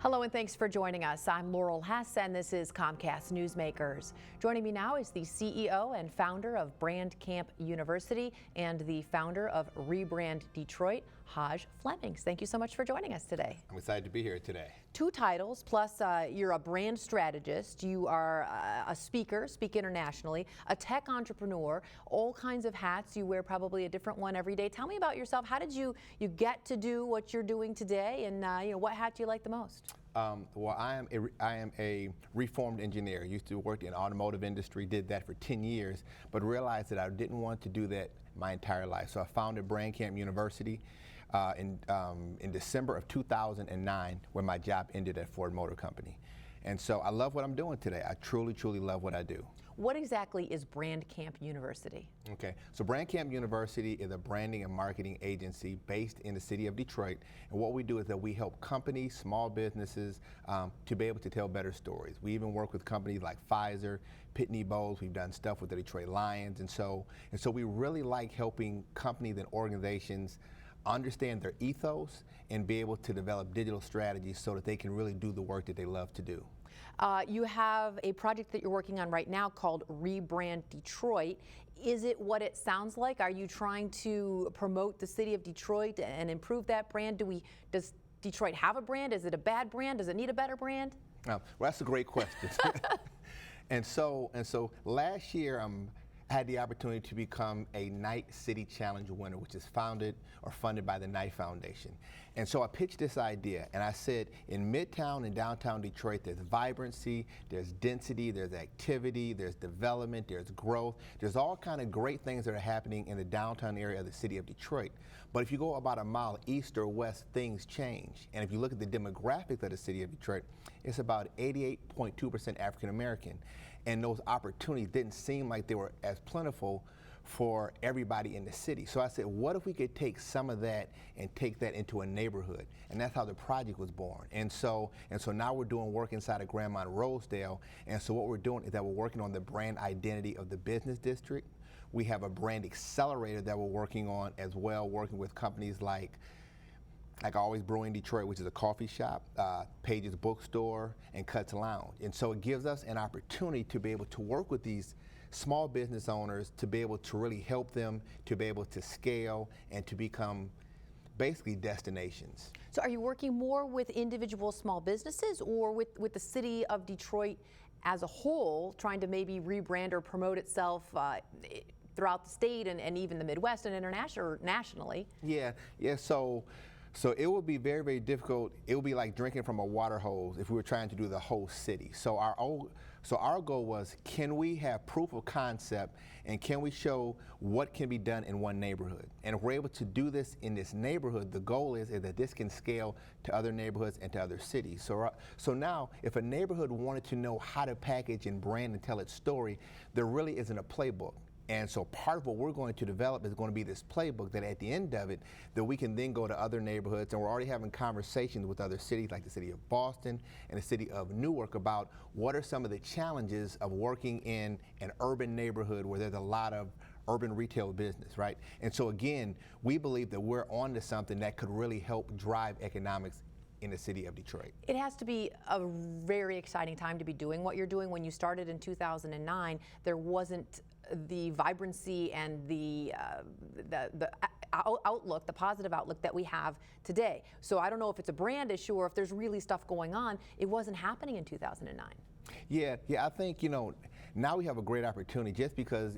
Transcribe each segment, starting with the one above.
Hello and thanks for joining us. I'm Laurel Hess and this is Comcast Newsmakers. Joining me now is the CEO and founder of Brand Camp University and the founder of Rebrand Detroit, Hajj Flemings. Thank you so much for joining us today. I'm excited to be here today. Two titles, plus you're a brand strategist, you are a speaker, speak internationally, a tech entrepreneur, all kinds of hats. You wear probably a different one every day. Tell me about yourself. How did you get to do what you're doing today, and what hat do you like the most? Well, I am a reformed engineer. Used to work in automotive industry, did that for 10 years, but realized that I didn't want to do that my entire life. So I founded Brand Camp University in December of 2009, when my job ended at Ford Motor Company. And so I love what I'm doing today. I truly, truly love what I do. What exactly is Brand Camp University? Okay, so Brand Camp University is a branding and marketing agency based in the city of Detroit. And what we do is that we help companies, small businesses, to be able to tell better stories. We even work with companies like Pfizer, Pitney Bowes. We've done stuff with the Detroit Lions. And so we really like helping companies and organizations understand their ethos and be able to develop digital strategies so that they can really do the work that they love to do. You have a project that you're working on right now called Rebrand Detroit. Is it what it sounds like? Are you trying to promote the city of Detroit and improve that brand? Does Detroit have a brand? Is it a bad brand? Does it need a better brand? Well, that's a great question. And so last year, I had the opportunity to become a Knight City Challenge winner, which is founded or funded by the Knight Foundation. And so I pitched this idea, and I said, in Midtown and downtown Detroit, there's vibrancy, there's density, there's activity, there's development, there's growth. There's all kind of great things that are happening in the downtown area of the city of Detroit. But if you go about a mile east or west, things change. And if you look at the demographics of the city of Detroit, it's about 88.2% African American. And those opportunities didn't seem like they were as plentiful for everybody in the city. So I said, what if we could take some of that and take that into a neighborhood? And that's how the project was born. And so now we're doing work inside of Grandmont Rosedale. And so what we're doing is that we're working on the brand identity of the business district. We have a brand accelerator that we're working on as well, working with companies like Always Brewing Detroit, which is a coffee shop, Page's Bookstore, and Cuts Lounge. And so it gives us an opportunity to be able to work with these small business owners, to be able to really help them to be able to scale and to become basically destinations. So are you working more with individual small businesses or with the city of Detroit as a whole, trying to maybe rebrand or promote itself throughout the state and even the Midwest and international or nationally? Yeah. So it would be very, very difficult. It would be like drinking from a water hose if we were trying to do the whole city. So our goal was, can we have proof of concept and can we show what can be done in one neighborhood? And if we're able to do this in this neighborhood, the goal is that this can scale to other neighborhoods and to other cities. So now, if a neighborhood wanted to know how to package and brand and tell its story, there really isn't a playbook. And so part of what we're going to develop is going to be this playbook that at the end of it, that we can then go to other neighborhoods, and we're already having conversations with other cities like the city of Boston and the city of Newark about what are some of the challenges of working in an urban neighborhood where there's a lot of urban retail business, right? And so again, we believe that we're on to something that could really help drive economics in the city of Detroit. It has to be a very exciting time to be doing what you're doing. When you started in 2009, there wasn't the vibrancy and the outlook, the positive outlook that we have today. So I don't know if it's a brand issue or if there's really stuff going on. It wasn't happening in 2009. Yeah, I think, now we have a great opportunity just because,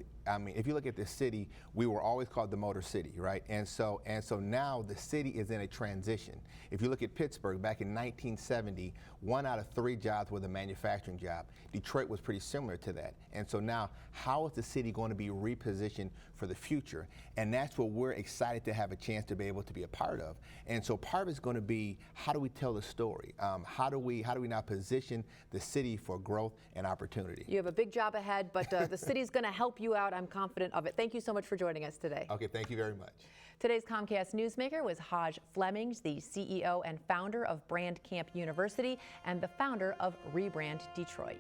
if you look at the city, we were always called the Motor City, right? And so now the city is in a transition. If you look at Pittsburgh, back in 1970, 1 out of 3 jobs were the manufacturing job. Detroit was pretty similar to that. And so now, how is the city going to be repositioned for the future? And that's what we're excited to have a chance to be able to be a part of. And so part of it's going to be, how do we tell the story? How do we now position the city for growth and opportunity? You have a big job ahead, but the city's going to help you out. I'm confident of it. Thank you so much for joining us today. Okay, thank you very much. Today's Comcast Newsmaker was Hajj Flemings, the CEO and founder of Brand Camp University and the founder of Rebrand Detroit.